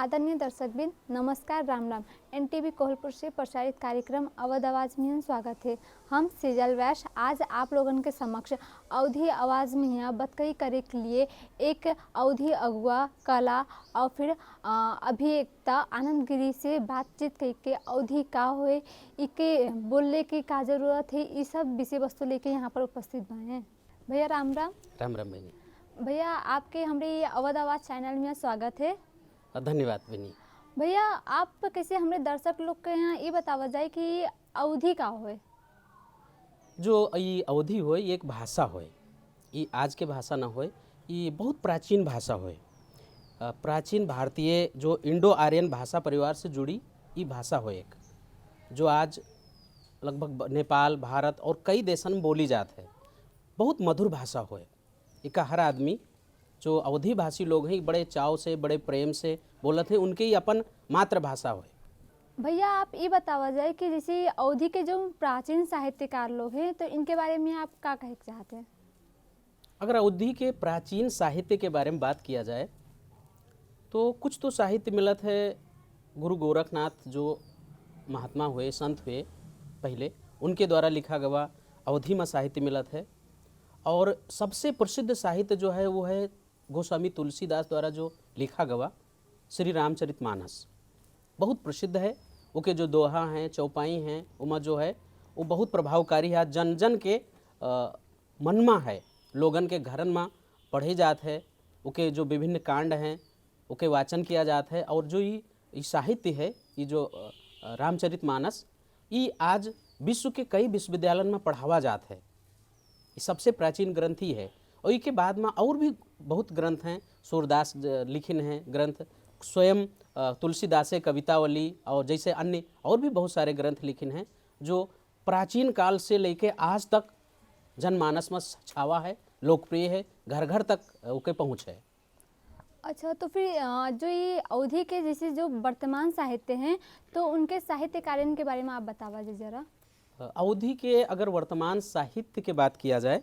आदरणीय दर्शकबिन नमस्कार, राम राम। एनटीवी कोल्हापुर से प्रसारित कार्यक्रम अवध आवाज में स्वागत है। हम सेजल वैश आज आप लोगों के समक्ष अवधी आवाज में यहाँ बतकही करे के लिए एक अवधी अगुआ कला और फिर अभियंता आनंद गिरी से बातचीत करके अवधी का हुए इके बोलने की का जरूरत है, ये सब विषय वस्तु लेके यहाँ पर उपस्थित भए हैं। भैया राम राम। राम राम बहनी। भैया आपके हमारे अवध आवाज चैनल में स्वागत है। धन्यवाद बहनी। भैया आप कैसे हमारे दर्शक लोग के यहाँ ये बतावा जाए कि अवधी का होए? जो ये अवधी होए ये एक भाषा होए, ये आज के भाषा ना होए, ये बहुत प्राचीन भाषा होए। प्राचीन भारतीय जो इंडो आर्यन भाषा परिवार से जुड़ी ये भाषा होए एक, जो आज लगभग नेपाल, भारत और कई देशन में बोली जात है। बहुत मधुर भाषा होए, इका हर आदमी जो अवधी भाषी लोग हैं बड़े चाव से बड़े प्रेम से बोलत हैं, उनके ही अपन मातृभाषा होए। भैया आप ये बतावा जाए कि जैसे अवधी के जो प्राचीन साहित्यकार लोग हैं तो इनके बारे में आप क्या कहना चाहते हैं? अगर अवधी के प्राचीन साहित्य के बारे में बात किया जाए तो कुछ तो साहित्य मिलत है। गुरु गोरखनाथ जो महात्मा हुए, संत हुए पहले, उनके द्वारा लिखा गवा अवधी में साहित्य मिलत है। और सबसे प्रसिद्ध साहित्य जो है वो है गोस्वामी तुलसीदास द्वारा जो लिखा गवा श्री रामचरितमानस, बहुत प्रसिद्ध है। उनके जो दोहा हैं, चौपाई हैं, उमा जो है वो बहुत प्रभावकारी है, जन जन के मनमा है, लोगन के घरन में पढ़े जात है। उनके जो विभिन्न कांड हैं उनके वाचन किया जाता है। और जो ये साहित्य है, ये जो रामचरितमानस, ये आज विश्व के कई विश्वविद्यालय में पढ़ावा जाता है। ये सबसे प्राचीन ग्रंथ ही है। और इसके बाद में और भी बहुत ग्रंथ हैं, सूरदास लिखिन हैं ग्रंथ, स्वयं तुलसीदास कवितावली और जैसे अन्य और भी बहुत सारे ग्रंथ लिखिन हैं जो प्राचीन काल से लेके आज तक जनमानस में छावा है, लोकप्रिय है, घर घर तक उनके पहुँच है। अच्छा, तो फिर जो ये अवधी के जैसे जो वर्तमान साहित्य हैं तो उनके साहित्य कार्य के बारे में आप बतावा जी जरा। अवधी के अगर वर्तमान साहित्य की बात किया जाए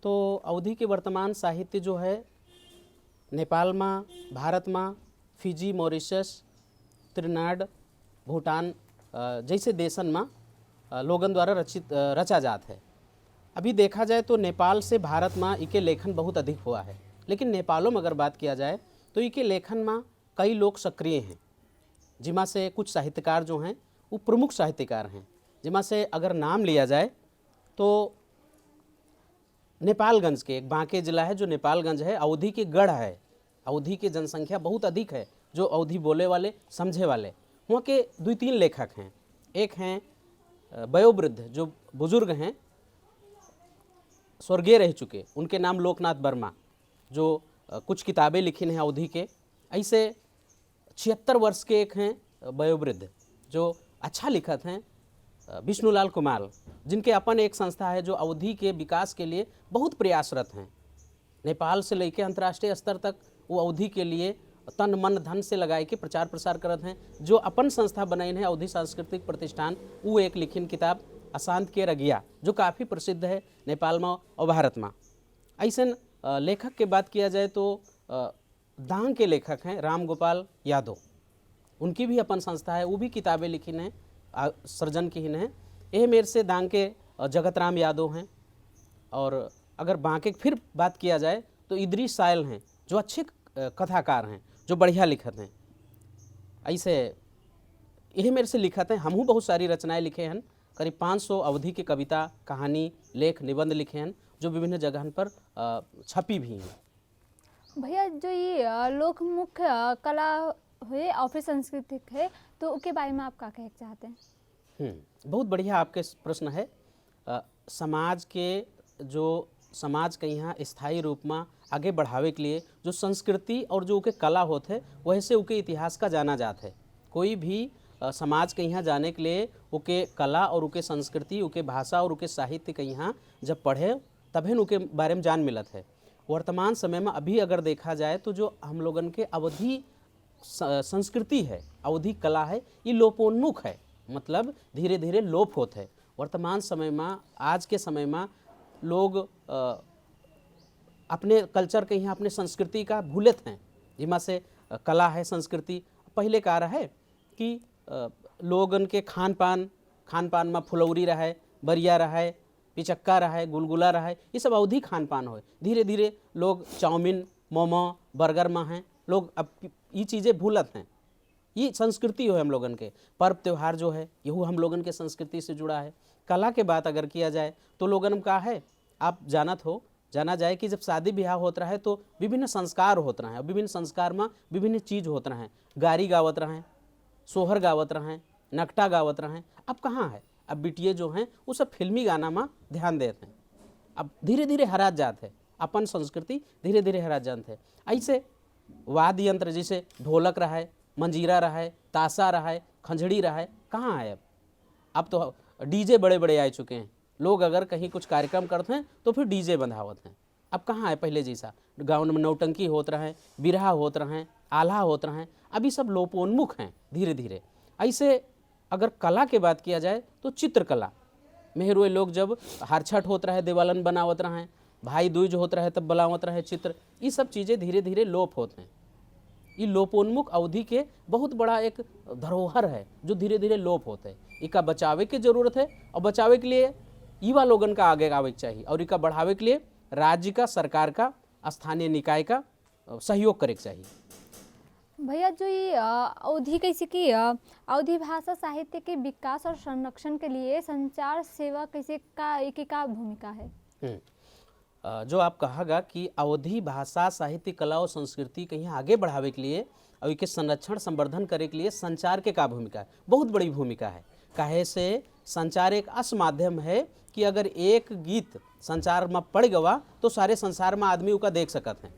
तो अवधी के वर्तमान साहित्य जो है नेपाल में, भारत में, फिजी, मॉरिशस, त्रिनाड, भूटान जैसे देशन में लोगन द्वारा रचा जात है। अभी देखा जाए तो नेपाल से भारत में इके लेखन बहुत अधिक हुआ है, लेकिन नेपालों में अगर बात किया जाए तो इके लेखन में कई लोग सक्रिय हैं, जिमा से कुछ साहित्यकार जो हैं वो प्रमुख साहित्यकार हैं। जिमा से अगर नाम लिया जाए तो नेपालगंज के एक बांके जिला है जो नेपालगंज है, अवधी के गढ़ है। अवधी की जनसंख्या बहुत अधिक है, जो अवधी बोले वाले, समझे वाले, वहाँ के 2-3 लेखक हैं। एक हैं वयोवृद्ध जो बुजुर्ग हैं, स्वर्गीय रह चुके, उनके नाम लोकनाथ वर्मा, जो कुछ किताबें लिखी हैं अवधी के। ऐसे 76 वर्ष के एक हैं वयोवृद्ध जो अच्छा लिखत हैं, विष्णुलाल कुमार, जिनके अपन एक संस्था है जो अवधी के विकास के लिए बहुत प्रयासरत हैं। नेपाल से लेकर अंतर्राष्ट्रीय स्तर तक वो अवधी के लिए तन मन धन से लगाए के प्रचार प्रसार करत हैं। जो अपन संस्था बनाई है अवधी सांस्कृतिक प्रतिष्ठान, वो एक लिखिन किताब अशांत के रगिया जो काफ़ी प्रसिद्ध है नेपाल में और भारत में। ऐसे लेखक के बात किया जाए तो दांग के लेखक हैं राम गोपाल यादव, उनकी भी अपन संस्था है, वो भी किताबें लिखिन हैं, सृजन की हैं। यह मेरे से दांग के जगत राम यादव हैं। और अगर बांके फिर बात किया जाए तो इदरीस सायल हैं जो अच्छे कथाकार हैं, जो बढ़िया लिखत हैं। ऐसे यही मेरे से लिखत हैं। हमहू बहुत सारी रचनाएं लिखे हैं, करीब 500 अवधि की कविता, कहानी, लेख, निबंध लिखे हैं जो विभिन्न जगह पर छपी भी हैं। भैया जो ये लोकमुख कला हुए और फिर सांस्कृतिक है तो उसके बारे में आप क्या कहना चाहते हैं? बहुत बढ़िया आपके प्रश्न है। समाज के यहाँ स्थायी रूप में आगे बढ़ावे के लिए जो संस्कृति और जो उनके कला होते हैं वैसे उनके इतिहास का जाना जाता है। कोई भी समाज के यहाँ जाने के लिए उनके कला और उनके संस्कृति, उनके भाषा और उनके साहित्य के यहाँ जब पढ़े तभी उनके बारे में जान मिलत है। वर्तमान समय में अभी अगर देखा जाए तो जो हम लोगन के अवधी संस्कृति है, अवधी कला है, ये लोपोन्मुख है, मतलब धीरे धीरे लोप होते है। वर्तमान समय में, आज के समय में लोग अपने कल्चर के यहाँ, अपने संस्कृति का भूलत हैं, जिमा से कला है, संस्कृति। पहले का रहे कि लोगन के खान पान में फुलौरी रहे, बरिया रहे, पिचक्का रहे, गुलगुला रहे, ये सब अवधि खान पान हो। धीरे धीरे लोग चाउमीन, मोमो, बर्गर में हैं, लोग अब ये चीज़ें भूलत हैं। ये संस्कृति हो हम लोगन के। पर्व त्यौहार जो है यहू हम लोगन के संस्कृति से जुड़ा है। कला के बात अगर किया जाए तो लोगन में का है, आप जाना जाए कि जब शादी ब्याह होता रहा है तो विभिन्न संस्कार होते रहे, विभिन्न संस्कार में विभिन्न चीज़ होते रहे। गारी गावत रहें, सोहर गावत रहें, नकटा गावत रहें। अब कहाँ है, अब बिटिए जो हैं वो सब फिल्मी गाना में ध्यान देते हैं। अब धीरे धीरे हरात जात है, अपन संस्कृति धीरे धीरे हरात जात है। ऐसे वाद्य यंत्र जैसे ढोलक रहा, मंजीरा रहा, ताशा रहा, खंजड़ी रहा, कहाँ है अब तो डीजे बड़े बड़े आ चुके हैं। लोग अगर कहीं कुछ कार्यक्रम करते हैं तो फिर डीजे बंधावत हैं। अब कहाँ है पहले जैसा, गाँव में नौटंकी होत रहे, बिरहा होत रहे, आल्हा होत रहे, अभी सब लोपोन्मुख हैं धीरे धीरे। ऐसे अगर कला के बात किया जाए तो चित्रकला, मेहरुए लोग जब हरछठ होत रहे देवालन बनावत रहे, भाई दूज होत रहे तब बनावत रहे चित्र, ये सब चीज़ें धीरे धीरे लोप होते हैं। ये लोपोन्मुख अवधि के बहुत बड़ा एक धरोहर है जो धीरे धीरे लोप होते हैं। इका बचावे की जरूरत है और बचावे के लिए युवा लोगन का आगे आवे के चाहिए और इका बढ़ावे के लिए राज्य का, सरकार का, स्थानीय निकाय का सहयोग करे के चाहिए। भैया जो ये अवधि कैसे की अवधि भाषा साहित्य के विकास और संरक्षण के लिए संचार सेवा कैसे का भूमिका है? जो आप कहागा कि अवधि भाषा साहित्य कला और संस्कृति कहीं आगे बढ़ावे के लिए और इसके संरक्षण संवर्धन करे के लिए संचार के का भूमिका है, बहुत बड़ी भूमिका है। काहे से संचार एक ऐसा माध्यम है कि अगर एक गीत संचार में पड़ गवा तो सारे संसार में आदमी उसका देख सकत हैं।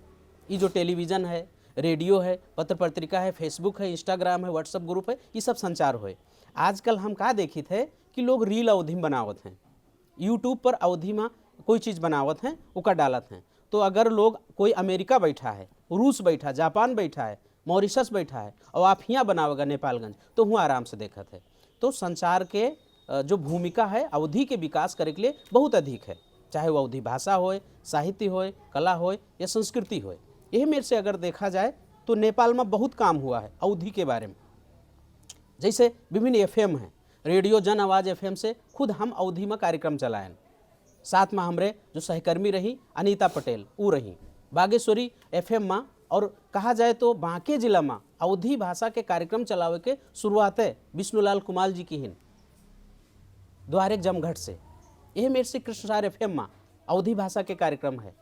ये जो टेलीविज़न है, रेडियो है, पत्र पत्रिका है, फेसबुक है, इंस्टाग्राम है, व्हाट्सएप ग्रुप है, ये सब संचार हो। आजकल हम का देखी थे कि लोग रील अवधि में बनावत हैं, यूट्यूब पर अवधि में कोई चीज़ बनावत हैं, उका डालत हैं। तो अगर लोग कोई अमेरिका बैठा है, रूस बैठा, जापान बैठा है, मॉरिशस बैठा है और आप यहाँ बनावेगा नेपालगंज, तो वहाँ आराम से देखत है। तो संचार के जो भूमिका है अवधि के विकास करे के लिए बहुत अधिक है, चाहे वो अवधि भाषा होए, साहित्य होए, कला होए या संस्कृति होए। यह मेरे से अगर देखा जाए तो नेपाल में बहुत काम हुआ है अवधि के बारे में। जैसे विभिन्न एफएम हैं, रेडियो जन आवाज़ एफएम से खुद हम अवधि में कार्यक्रम चलाएं। साथ में हमरे जो सहकर्मी रही अनीता पटेल वो रही बागेश्वरी एफएम में, और कहा जाए तो बांके जिला में अवधि भाषा के कार्यक्रम चलावे के शुरुआत है विष्णुलाल कुमार जी की हिन द्वारे जमघट से। यह मेरे से कृष्णसार एफएम में अवधि भाषा के कार्यक्रम है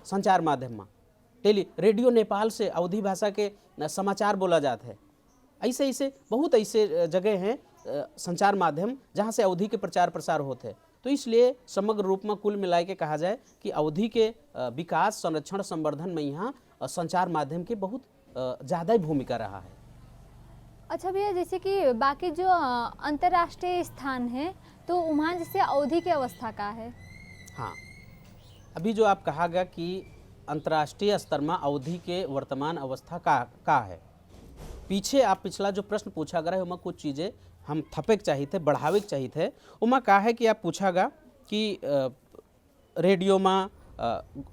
संचार माध्यम में। रेडियो नेपाल से अवधि भाषा के समाचार बोला जाता है। ऐसे ऐसे बहुत ऐसे जगह हैं संचार माध्यम जहाँ से अवधि के प्रचार प्रसार होते हैं। तो इसलिए समग्र रूप में कुल मिला के कहा जाए कि अवधि के विकास, संरक्षण, संवर्धन में यहाँ संचार माध्यम की बहुत ज़्यादा ही भूमिका रहा है। अच्छा भैया, जैसे कि बाकी जो अंतर्राष्ट्रीय स्थान है तो वहाँ जैसे अवधि की अवस्था का है? हाँ, अभी जो आप कहागा कि अंतर्राष्ट्रीय स्तर में अवधि के वर्तमान अवस्था का है, पीछे आप पिछला जो प्रश्न पूछा गया है उमा कुछ चीज़ें हम थपे के चाहिए थे, बढ़ावे के चाहिए थे। उमा कहा है कि आप पूछागा कि रेडियो में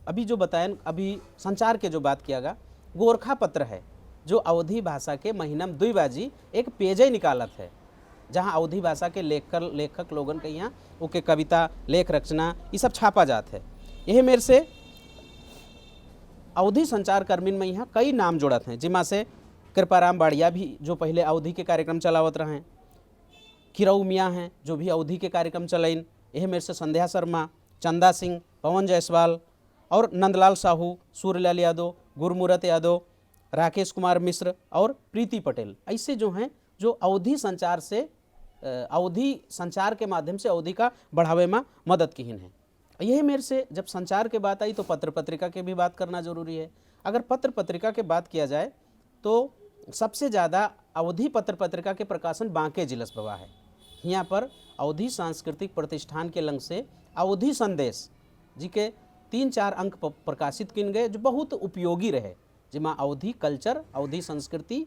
अभी जो बताएं, अभी संचार के जो बात कियागा, गोरखा पत्र है जो अवधि भाषा के महीना में 2 बाजी एक पेज ही निकालत है, जहाँ अवधि भाषा के लेखक लोगन के यहाँ उनके कविता, लेख रचना ये सब छापा जाता है। यह मेरे से अवधि संचार कर्मी में यहाँ कई नाम जोड़त हैं, जिमा से कृपाराम बाड़िया भी जो पहले अवधि के कार्यक्रम चलावत रहे, किरऊ मियाँ हैं जो भी अवधि के कार्यक्रम चलाइन। यह मेरे से संध्या शर्मा, चंदा सिंह, पवन जायसवाल और नंदलाल साहू, सूर्यलाल यादव, गुरमूरत यादव, राकेश कुमार मिश्र और प्रीति पटेल, ऐसे जो हैं जो अवधि संचार से अवधि संचार के माध्यम से अवधि का बढ़ावे में मदद की है। यही मेरे से जब संचार के बात आई तो पत्र पत्रिका के भी बात करना जरूरी है। अगर पत्र पत्रिका के बात किया जाए तो सबसे ज़्यादा अवधि पत्र पत्रिका के प्रकाशन बांके जिलस बवा है। यहाँ पर अवधि सांस्कृतिक प्रतिष्ठान के लंग से अवधि संदेश जी के 3-4 अंक प्रकाशित किन गए जो बहुत उपयोगी रहे, जिमा अवधि कल्चर, अवधि संस्कृति,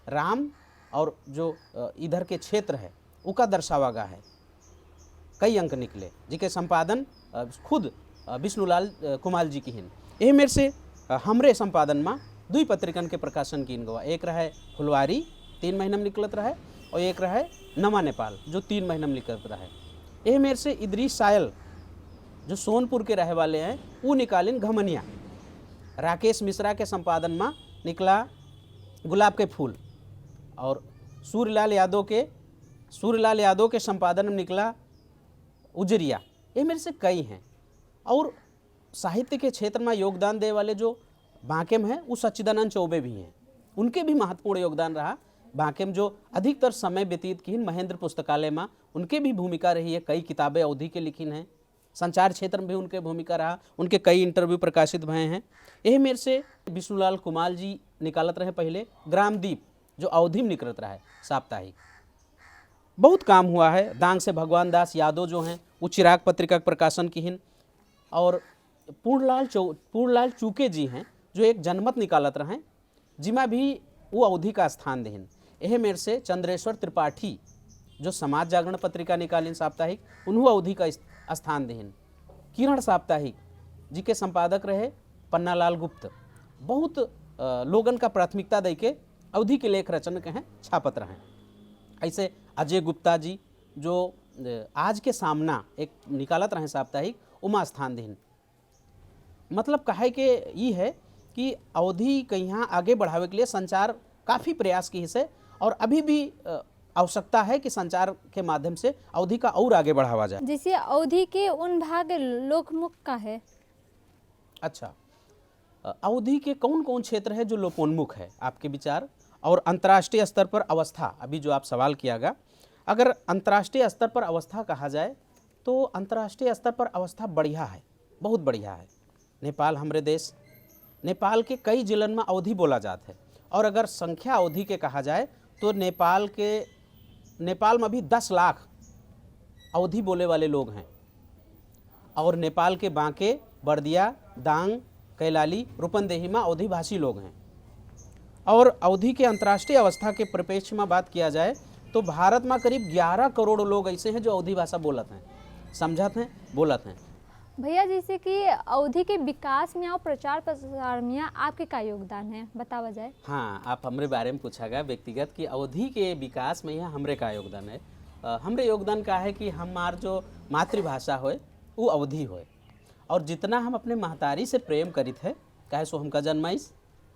राम और जो इधर के क्षेत्र है उसका दर्शावा गया है। कई अंक निकले जिके संपादन खुद विष्णुलाल कुमार जी की हिन। यह मेरे से हमरे संपादन में दुई पत्रिकन के प्रकाशन की गवा। एक रहे फुलवारी 3 महीना में निकलत रहे और एक रहे नवा नेपाल जो 3 महीना में निकलत रहे। यह मेरे से इदरीस सायल जो सोनपुर के रहे वाले हैं वो निकालिन घमनिया। राकेश मिश्रा के संपादन में निकला गुलाब के फूल और सूर्यलाल यादव के संपादन में निकला उजरिया। ये मेरे से कई हैं। और साहित्य के क्षेत्र में योगदान दे वाले जो बांकेम हैं वो सच्चिदानंद चौबे भी हैं, उनके भी महत्वपूर्ण योगदान रहा। बांकेम जो अधिकतर समय व्यतीत की महेंद्र पुस्तकालय में उनके भी भूमिका रही है। कई किताबें अवधि के लिखी हैं। संचार क्षेत्र में भी उनके भूमिका रहा, उनके कई इंटरव्यू प्रकाशित भए हैं। यही मेरे से विष्णुलाल कुमार जी निकालत रहे पहले ग्रामदीप जो अवधि में निकलत रहा है साप्ताहिक। बहुत काम हुआ है। दांग से भगवान दास यादव जो हैं वो चिराग पत्रिका के प्रकाशन की हिन। और पूर्णलाल चूके जी हैं जो एक जनमत निकालत रहे जिमा भी वो अवधि का स्थान देहिन। यह मेरे से चंद्रेश्वर त्रिपाठी जो समाज जागरण पत्रिका निकालिन साप्ताहिक, उन्होंने अवधि का स्थान देहिन। किरण साप्ताहिक जी के संपादक रहे पन्नालाल गुप्त। बहुत लोगन का प्राथमिकता दे के अवधि के लेख रचन के हैं छापत रहे। ऐसे अजय गुप्ता जी जो आज के सामना एक निकालत रहे साप्ताहिक, उमा स्थान देहिन। मतलब कहे के ये है कि अवधि के यहाँ आगे बढ़ावे के लिए संचार काफ़ी प्रयास की है और अभी भी आवश्यकता है कि संचार के माध्यम से अवधि का और आगे बढ़ावा जाए। जैसे अवधि के उन भाग लोकमुख का है। अच्छा, अवधि के कौन कौन क्षेत्र है जो लोकोन्मुख है आपके विचार? और अंतर्राष्ट्रीय स्तर पर अवस्था, अभी जो आप सवाल कियागा, अगर अंतर्राष्ट्रीय स्तर पर अवस्था कहा जाए तो अंतर्राष्ट्रीय स्तर पर अवस्था बढ़िया है, बहुत बढ़िया है। नेपाल हमारे देश, नेपाल के कई जिलन में अवधि बोला जाता है। और अगर संख्या अवधि के कहा जाए तो नेपाल में भी 10 लाख अवधि बोले वाले लोग हैं। और नेपाल के बांके, बर्दिया, दांग, कैलाली, रूपंदेही में अवधि भाषी लोग हैं। और अवधि के अंतर्राष्ट्रीय अवस्था के परिप्रेक्ष्य में बात किया जाए तो भारत में करीब 11 करोड़ लोग ऐसे हैं जो अवधि भाषा बोलत हैं, समझत हैं, बोलत हैं। भैया जैसे कि अवधि के विकास में और प्रचार प्रसार में आपके क्या योगदान है, बतावा जाए? हाँ, आप हमरे बारे में पूछागा व्यक्तिगत कि अवधि के विकास में यहाँ हमरे का योगदान है। हमरे योगदान का है कि हमार जो मातृभाषा होए वो अवधि होए। और जितना हम अपने महतारी से प्रेम करित है काहे सो हमका जन्माइस,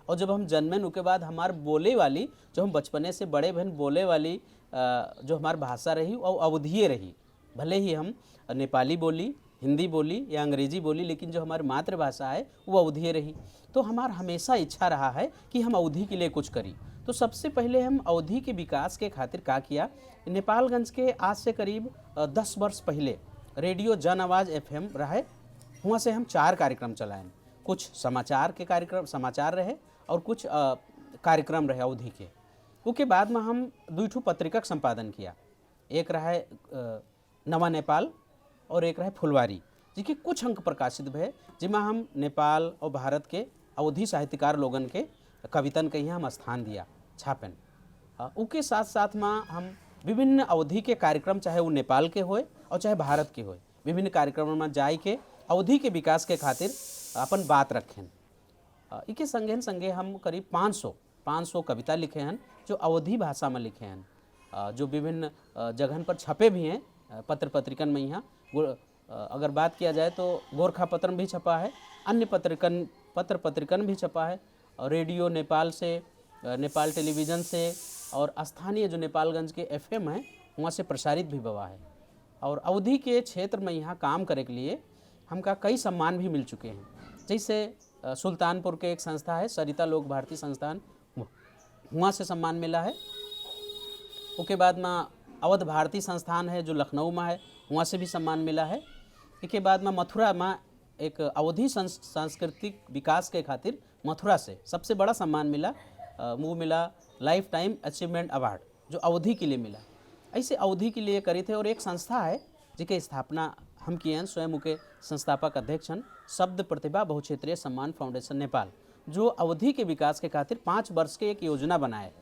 और जब हम जन्में उसके बाद हमार बोले वाली जो हम बचपने से बड़े बहन बोले वाली जो हमार भाषा रही वो अवधिये रही। भले ही हम नेपाली बोली, हिंदी बोली या अंग्रेजी बोली, लेकिन जो हमारी मातृभाषा है वो अवधिये रही। तो हमार हमेशा इच्छा रहा है कि हम अवधि के लिए कुछ करी। तो सबसे पहले हम अवधि के विकास के खातिर का किया, नेपालगंज के आज से करीब 10 वर्ष पहले रेडियो जन आवाज़ FM रहे, वहाँ से हम 4 कार्यक्रम चलाएं। कुछ समाचार के कार्यक्रम, समाचार रहे और कुछ कार्यक्रम रहे अवधि के। उसके बाद में हम 2 पत्रिका का संपादन किया। एक रहे नवा नेपाल और एक रहे फुलवारी जी के कुछ अंक प्रकाशित भे, जिसमें हम नेपाल और भारत के अवधि साहित्यकार लोगन के कवितन के यहाँ हम स्थान दिया छापन। उसके साथ साथ में हम विभिन्न अवधि के कार्यक्रम, चाहे वो नेपाल के होए और चाहे भारत के होए, विभिन्न कार्यक्रमों में जाए के अवधि के विकास के खातिर अपन बात रखें। इके संगे हम करीब 500 कविता लिखे हैं जो अवधि भाषा में लिखे हैं, जो विभिन्न जगहन पर छपे भी हैं पत्र पत्रिकन में। यहाँ अगर बात किया जाए तो गोरखा पत्र भी छपा है, अन्य पत्र पत्रिकन भी छपा है, और रेडियो नेपाल से, नेपाल टेलीविज़न से, और स्थानीय जो नेपालगंज के FM हैं वहाँ से प्रसारित भी हुआ है। और अवधि के क्षेत्र में यहाँ काम करने के लिए हमका कई सम्मान भी मिल चुके हैं। जैसे सुल्तानपुर के एक संस्था है सरिता लोक भारती संस्थान, वहाँ से सम्मान मिला है। उसके बाद में अवध भारती संस्थान है जो लखनऊ में है, वहाँ से भी सम्मान मिला है। इसके बाद में मथुरा में एक अवधि सांस्कृतिक विकास के खातिर मथुरा से सबसे बड़ा सम्मान मिला, वो मिला लाइफ टाइम अचीवमेंट अवार्ड जो अवधि के लिए मिला। ऐसे अवधि के लिए करी थे। और एक संस्था है जिसकी स्थापना हम किए हैं, स्वयं के संस्थापक अध्यक्ष हैं शब्द प्रतिभा बहुक्षेत्रीय सम्मान फाउंडेशन नेपाल, जो अवधि के विकास के खातिर 5 वर्ष के एक योजना बनाए,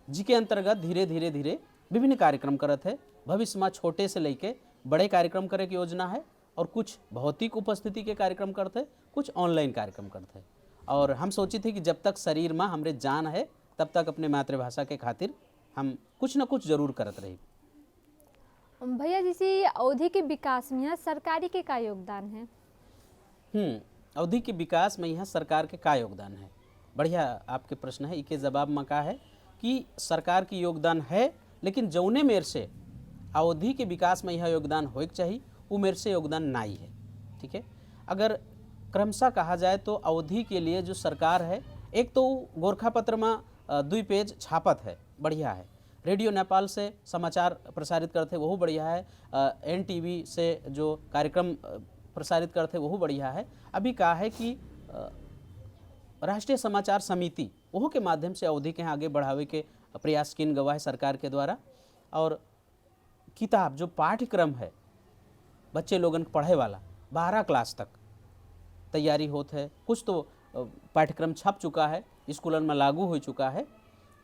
जिसके अंतर्गत धीरे धीरे विभिन्न कार्यक्रम करत है। भविष्य में छोटे से लेके बड़े कार्यक्रम करे की योजना है, और कुछ भौतिक उपस्थिति के कार्यक्रम करते, कुछ ऑनलाइन कार्यक्रम करते। और हम सोची थी कि जब तक शरीर में हमरे जान है तब तक अपने मातृभाषा के खातिर हम कुछ न कुछ जरूर करत रही। भैया जैसे अवधि के विकास में यहाँ सरकारी के का योगदान है? अवधि के विकास में यहाँ सरकार के का योगदान है? बढ़िया आपके प्रश्न है। इके जवाब में का है कि सरकार की योगदान है, लेकिन जौने मेर से अवधि के विकास में यह योगदान होइक चाहिए वो मेरे से योगदान नहीं है। ठीक है, अगर क्रमशः कहा जाए तो अवधि के लिए जो सरकार है, एक तो गोरखा पत्र में 2 पेज छापत है, बढ़िया है। रेडियो नेपाल से समाचार प्रसारित करते वह बढ़िया है। NTV से जो कार्यक्रम प्रसारित करते वह बढ़िया है। अभी कहा है कि राष्ट्रीय समाचार समिति वह के माध्यम से अवधि के आगे बढ़ावे के प्रयास किन गवा है सरकार के द्वारा। और किताब जो पाठ्यक्रम है बच्चे लोगन पढ़े वाला 12 क्लास तक तैयारी होत है। कुछ तो पाठ्यक्रम छप चुका है, स्कूलन में लागू हो चुका है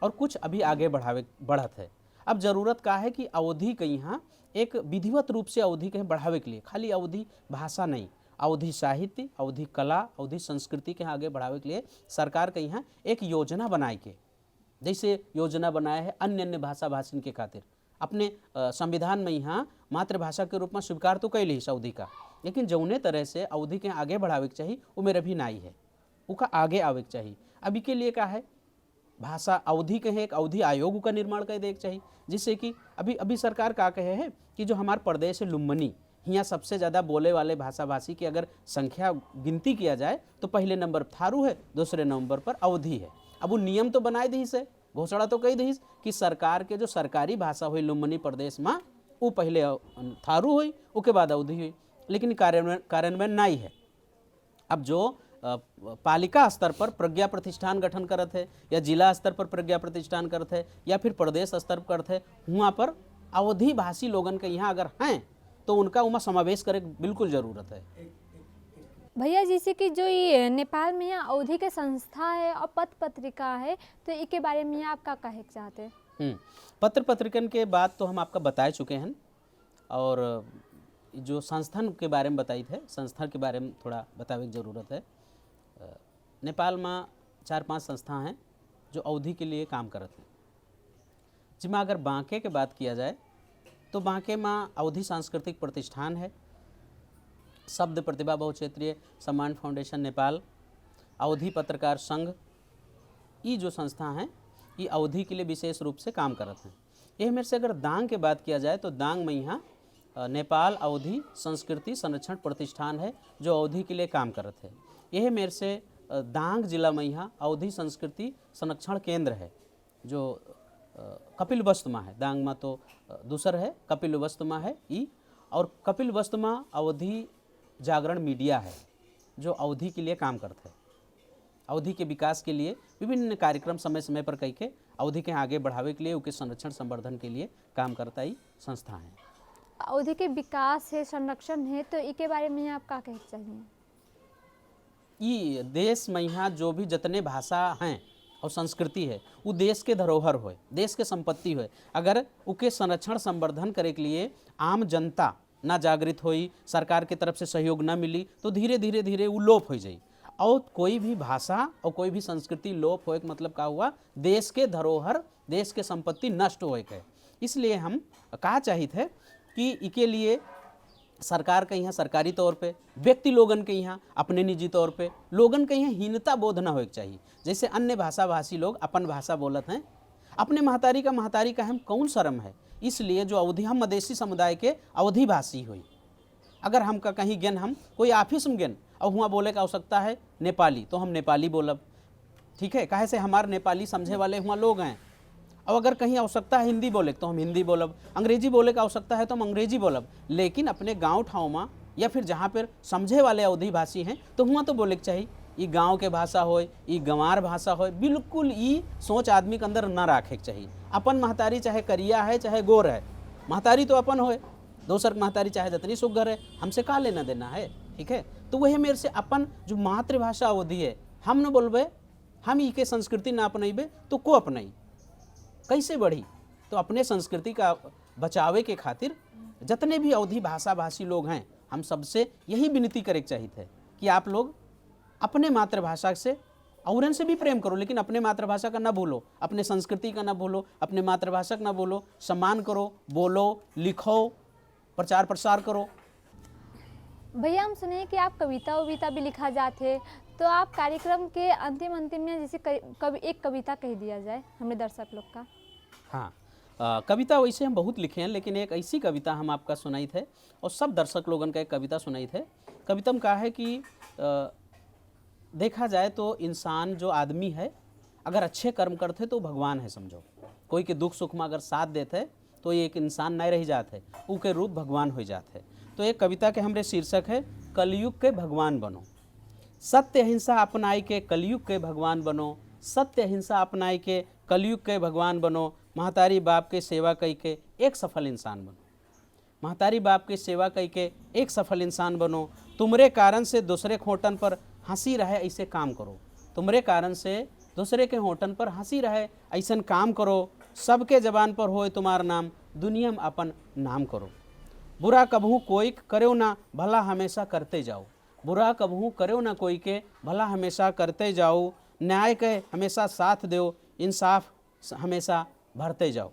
और कुछ अभी आगे बढ़त है। अब ज़रूरत का है कि अवधि के यहाँ एक विधिवत रूप से अवधि के बढ़ावे के लिए खाली अवधि भाषा नहीं, अवधि साहित्य, अवधि कला, अवधि संस्कृति के आगे बढ़ावे के लिए सरकार के यहाँ एक योजना बनाए के, जैसे योजना बनाया है अन्य भाषा भाषिन के खातिर। अपने संविधान में यहाँ मातृभाषा के रूप में स्वीकार तो कैली अवधि का, लेकिन जौने तरह से अवधि के आगे बढ़ावे के चाहिए वो मेरे भी नहीं है, उसका आगे आवे के चाहिए। अभी के लिए क्या है, भाषा अवधि के एक अवधि आयोग का निर्माण कर दे चाहिए, जिससे कि अभी सरकार का कहे है कि जो हमारे प्रदेश है लुम्बनी, यहाँ सबसे ज़्यादा बोले वाले भाषा भाषी की अगर संख्या गिनती किया जाए तो पहले नंबर पर थारू है, दूसरे नंबर पर अवधि है। अब वो नियम तो बनाए दी से, घोषणा तो कही दी कि सरकार के जो सरकारी भाषा हुई लुम्बनी प्रदेश में वो पहले थारू हुई, उसके बाद अवधि हुई, लेकिन कार्यान्वयन नहीं है। अब जो पालिका स्तर पर प्रज्ञा प्रतिष्ठान गठन करत है या जिला स्तर पर प्रज्ञा प्रतिष्ठान करत है या फिर प्रदेश स्तर पर करते है, वहाँ पर अवधि भाषी लोगन के यहाँ अगर हैं तो उनका उमा समावेश करे बिल्कुल ज़रूरत है। भैया जैसे कि जो ये नेपाल में यहाँ अवधि के संस्था है और पत्र पत्रिका है, तो इसके बारे में आप क्या कहे चाहते हैं? पत्र पत्रिकन के बात तो हम आपका बता चुके हैं, और जो संस्थान के बारे में बताई थे, संस्था के बारे में थोड़ा बतावे की ज़रूरत है। नेपाल में 4-5 संस्था हैं जो अवधि के लिए काम करते हैं। जिसमें अगर बांके के बात किया जाए तो बांके में अवधि सांस्कृतिक प्रतिष्ठान है, शब्द प्रतिभा बहुक्षेत्रीय सम्मान फाउंडेशन नेपाल, अवधि पत्रकार संघ, ये जो संस्था हैं ये अवधि के लिए विशेष रूप से काम करते हैं। यह मेरे से अगर दांग के बात किया जाए तो दांग में यहाँ नेपाल अवधि संस्कृति संरक्षण प्रतिष्ठान है जो अवधि के लिए काम करते हैं। यह मेरे से दांग जिला में यहाँ अवधि संस्कृति संरक्षण केंद्र है जो कपिल वस्तुमा है। दांग में तो दूसर है, कपिल वस्तुमा है ई, और कपिल वस्तुमा अवधि जागरण मीडिया है जो अवधि के लिए काम करते हैं। अवधि के विकास के लिए विभिन्न कार्यक्रम समय समय पर कई के अवधि के आगे बढ़ावे के लिए, उसके संरक्षण संवर्धन के लिए काम करता ही संस्था है। अवधि के विकास है, संरक्षण है, तो इसके बारे में आप क्या कहना चाहिए? ये देश में यहाँ जो भी जितने भाषा हैं और संस्कृति है वो देश के धरोहर होए, देश के संपत्ति होए। अगर उसके संरक्षण संवर्धन करे के लिए आम जनता ना जागृत होई, सरकार की तरफ से सहयोग ना मिली तो धीरे धीरे वो लोप हो जाए। और कोई भी भाषा और कोई भी संस्कृति लोप होए मतलब का हुआ, देश के धरोहर, देश के संपत्ति नष्ट होए के। इसलिए हम कहा चाहिए थे कि इसके लिए सरकार के यहाँ सरकारी तौर पे, व्यक्ति लोगन के यहाँ अपने निजी तौर पे लोगन के यहाँ हीनता बोध ना होए चाहिए। जैसे अन्य भाषा भाषी लोग अपन भाषा बोलत हैं, अपने महतारी का हम कौन शर्म है। इसलिए जो अवधि हम मधेसी समुदाय के अवधि भाषी हुई, अगर हमका कहीं गेन हम कोई ऑफिस में गेन और वहाँ बोले का आवश्यकता है नेपाली तो हम नेपाली बोलब, ठीक है, काहे से हमारे नेपाली समझे वाले वहाँ लोग हैं। और अगर कहीं आवश्यकता है हिंदी बोले तो हम हिंदी बोलब, अंग्रेजी बोले का आवश्यकता है तो हम अंग्रेजी बोलब। लेकिन अपने गांव ठाव में या फिर जहाँ पर समझे वाले अवधि भाषी हैं तो वहाँ तो बोले के चाहिए ये गांव के भाषा होए, ये गंवार भाषा होए। बिल्कुल ये सोच आदमी के अंदर न रखे के चाहिए। अपन महतारी चाहे करिया है चाहे गोर है, महतारी तो अपन होए, दोसर महतारी चाहे जितनी सुघर है, हमसे का लेना देना है, ठीक है। तो वही मेरे से अपन जो मातृभाषा अवधि है हम न बोलबे, हम ई के संस्कृति ना अपनेबे तो को अपनाई कैसे बढ़ी। तो अपने संस्कृति का बचावे के खातिर जितने भी अवधि भाषा भाषी लोग हैं हम सबसे यही विनती करे चाहिए थे कि आप लोग अपने मातृभाषा से औरन से भी प्रेम करो, लेकिन अपने मातृभाषा का ना भूलो, अपने संस्कृति का ना भूलो, अपने मातृभाषा का ना भूलो। सम्मान करो, बोलो, लिखो, प्रचार प्रसार करो। भैया हम सुने हैं कि आप कविता उविता भी लिखा जाते, तो आप कार्यक्रम के अंतिम अंतिम में जैसे एक कविता कह दिया जाए हमें दर्शक लोग का। हाँ, कविता वैसे हम बहुत लिखे हैं, लेकिन एक ऐसी कविता हम आपका सुनाई थे और सब दर्शक लोगन का एक कविता सुनाई थे। कविता में कहा है कि देखा जाए तो इंसान जो आदमी है, अगर अच्छे कर्म करते तो भगवान है समझो। कोई के दुख सुख में अगर साथ देते तो ये एक इंसान नहीं रह जाते, ऊ के रूप भगवान हो जाते। तो एक कविता के हमरे शीर्षक है कलयुग के भगवान बनो। सत्य अहिंसा अपनाई के कलयुग के भगवान बनो। सत्य अहिंसा अपनाई के कलयुग के भगवान बनो। महतारी बाप के सेवा कई के एक सफल इंसान बनो। महतारी बाप की सेवा कई के एक सफल इंसान बनो। तुमरे कारण से दूसरे के होठन पर हंसी रहे ऐसे काम करो। तुमरे कारण से दूसरे के होठन पर हंसी रहे ऐसा काम करो। सबके जबान पर होए तुम्हार नाम, दुनिया में अपन नाम करो। बुरा कबहू कोई करो ना, भला हमेशा करते जाओ। बुरा कबहू करो ना कोई के, भला हमेशा करते जाओ। न्याय के हमेशा साथ दो, इंसाफ हमेशा भरते जाओ।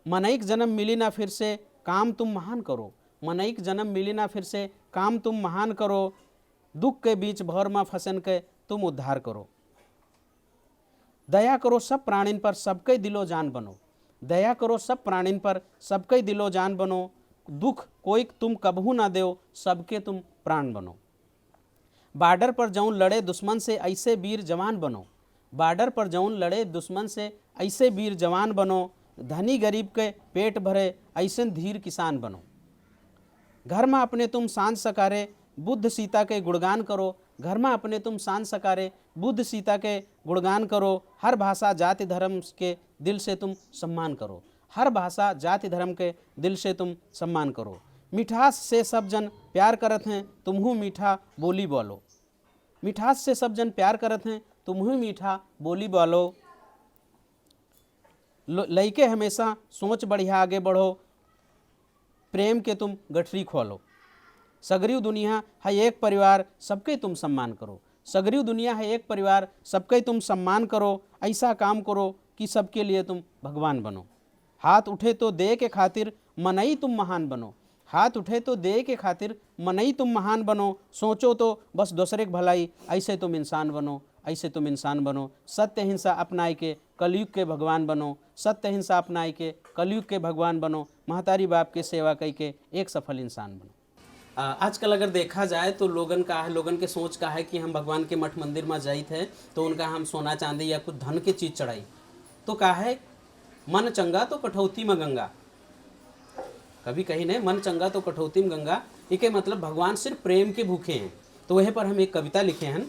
मनईक जन्म मिली ना फिर से, काम तुम महान करो। मनईक जन्म मिली ना फिर से, काम तुम महान करो। दुख के बीच भौर में फंसन के तुम उद्धार करो। दया करो सब प्राणीन पर, सबके दिलो जान बनो। दया करो सब प्राणीन पर, सबके दिलो जान बनो। दुख कोई तुम कबहू ना दो, सबके तुम प्राण बनो। बॉर्डर पर जौन लड़े दुश्मन से, ऐसे वीर जवान बनो। बॉर्डर पर जौन लड़े दुश्मन से, ऐसे वीर जवान बनो। धनी गरीब के पेट भरे, ऐसे धीर किसान बनो। घर में अपने तुम सांझ सकारे, बुद्ध सीता के गुणगान करो। घर में अपने तुम सांझ सकारे, बुद्ध सीता के गुणगान करो। हर भाषा जाति धर्म के दिल से तुम सम्मान करो। हर भाषा जाति धर्म के दिल से तुम सम्मान करो। मिठास से सब जन प्यार करत हैं, तुम्हू मीठा बोली बोलो। मिठास से सब जन प्यार करत हैं, तुम्हू मीठा बोली बोलो। लइके हमेशा सोच बढ़िया आगे बढ़ो, प्रेम के तुम गठरी खोलो। सगरीव दुनिया है एक परिवार, सबके तुम सम्मान करो। सगरीव दुनिया है एक परिवार, सबके तुम सम्मान करो। ऐसा काम करो कि सबके लिए तुम भगवान बनो। हाथ उठे तो दे के खातिर, मनई तुम महान बनो। हाथ उठे तो दे के खातिर, मनई तुम महान बनो। सोचो तो बस दूसरे की भलाई, ऐसे तुम इंसान बनो। ऐसे तुम इंसान बनो। सत्य हिंसा अपनाई के कलयुग के भगवान बनो। सत्य हिंसा अपनाई के कलयुग के भगवान बनो। महतारी बाप के सेवा कई के एक सफल इंसान बनो। आजकल अगर देखा जाए तो लोगन के सोच का है कि हम भगवान के मठ मंदिर में जाइत है तो उनका हम सोना चांदी या कुछ धन के चीज़ चढ़ाई, तो का है मन चंगा तो कठौती में गंगा। कभी कहीं नहीं, मन चंगा तो कठौती में गंगा, इसके मतलब भगवान सिर्फ प्रेम के भूखे हैं। तो वह पर हम एक कविता लिखे हैं,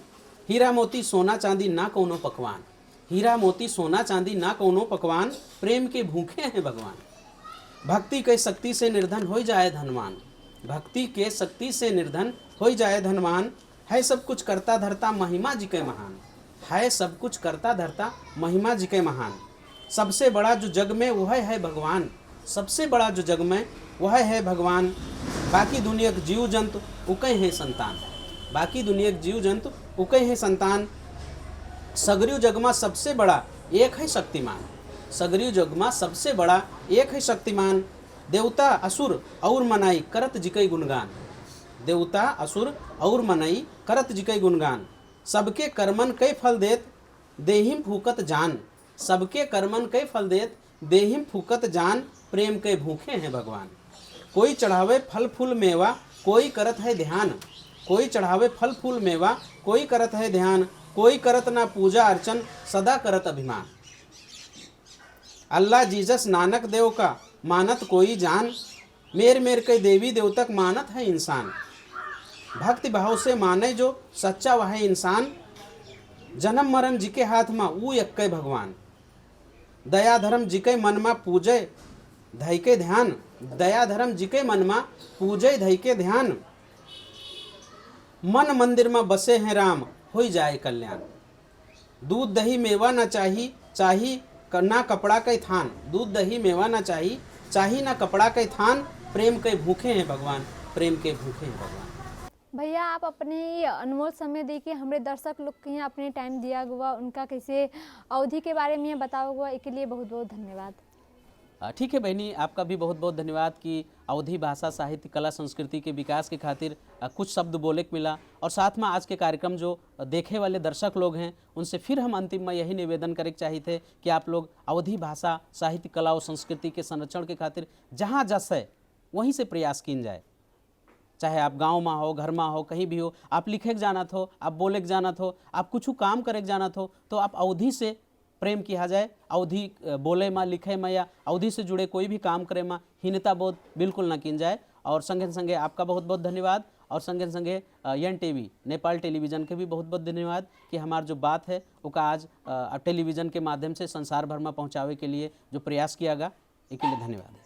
हीरा मोती सोना चांदी ना कौनो पकवान। हीरा मोती सोना चांदी ना कौनो पकवान, प्रेम के भूखे हैं भगवान। भक्ति के शक्ति से निर्धन हो जाए धनवान। भक्ति के शक्ति से निर्धन हो जाए धनवान। है सब कुछ करता धरता महिमा जी के महान। है सब कुछ करता धरता महिमा जी के महान। सबसे बड़ा जो जग में वह है भगवान। सबसे बड़ा जो जग में वह है भगवान। बाकी दुनिया के जीव जंतु उकई हैं संतान। बाकी दुनिया के जीव जंतु उकई हैं संतान। सगरीव जगमा सबसे बड़ा एक है शक्तिमान। सगरीव जगमा सबसे बड़ा एक है शक्तिमान। देवता असुर और मनाई करत जिकई गुणगान। देवता असुर और मनई करत जिकई गुणगान। सबके कर्मन कई फल देत देहिम फूकत जान। सबके कर्मन कई फल देत देहिम फूकत जान। प्रेम के भूखे हैं भगवान। कोई चढ़ावे फल फूल मेवा, कोई करत है ध्यान। कोई चढ़ावे फल फूल मेवा, कोई करत है ध्यान। कोई करत ना पूजा अर्चन, सदा करत अभिमान। अल्लाह जीसस नानक देव का मानत कोई जान। मेर मेर के देवी देवतक मानत है इंसान। भक्ति भाव से माने जो सच्चा वह इंसान। जन्म मरण जिके हाथ में ऊ यक्के भगवान। दया धर्म जिके मन में पूजे धई के ध्यान। दया धर्म जिके मन में पूजे धई के ध्यान। मन मंदिर में बसे हैं राम, हो जाए कल्याण। दूध दही मेवा न चाही, चाही ना कपड़ा के थान। दूध दही मेवा न चाही, चाही ना कपड़ा के थान। प्रेम के भूखे हैं भगवान। प्रेम के भूखे हैं भगवान। भैया आप अपने ये अनमोल समय दे के हमारे दर्शक लोग के यहाँ अपने टाइम दिया हुआ, उनका कैसे अवधि के बारे में बताया हुआ, इसके लिए बहुत बहुत धन्यवाद। ठीक है बहनी, आपका भी बहुत बहुत धन्यवाद कि अवधी भाषा साहित्य कला संस्कृति के विकास के खातिर कुछ शब्द बोले के मिला। और साथ में आज के कार्यक्रम जो देखे वाले दर्शक लोग हैं उनसे फिर हम अंतिम में यही निवेदन करे चाहिए थे कि आप लोग अवधी भाषा साहित्य कला और संस्कृति के संरक्षण के खातिर जहाँ जस है वहीं से प्रयास किन जाए। चाहे आप गांव में हो, घर में हो, कहीं भी हो, आप लिखे के जानत हो, आप बोले के जानत हो, आप कुछ काम करे के जानत हो, तो आप अवधि से प्रेम किया जाए। अवधि बोले में, लिखे में या अवधि से जुड़े कोई भी काम करे में हीनता बोध बिल्कुल ना किन जाए। और संगे संगे आपका बहुत बहुत धन्यवाद। और संगे संगे NTV नेपाल टेलीविज़न के भी बहुत बहुत धन्यवाद कि हमार जो बात है उसका आज टेलीविज़न के माध्यम से संसार भर में पहुँचावे के लिए जो प्रयास किया गया, इसके लिए धन्यवाद।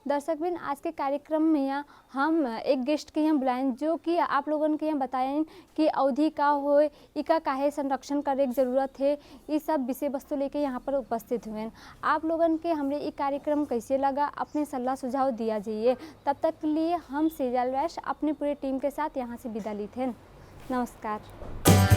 दर्शक बिन आज के कार्यक्रम में यहाँ हम एक गेस्ट के यहाँ बुलाएं जो कि आप लोगों के यहाँ बताएं कि अवधि का हो, इका काहे संरक्षण करे की ज़रूरत है, ये सब विषय वस्तु लेके यहाँ पर उपस्थित हुए। आप लोगों के हमरे ये कार्यक्रम कैसे लगा, अपने सलाह सुझाव दिया जाइए। तब तक के लिए हम सेजल वैश्य अपने पूरे टीम के साथ यहाँ से विदा ली थे। नमस्कार।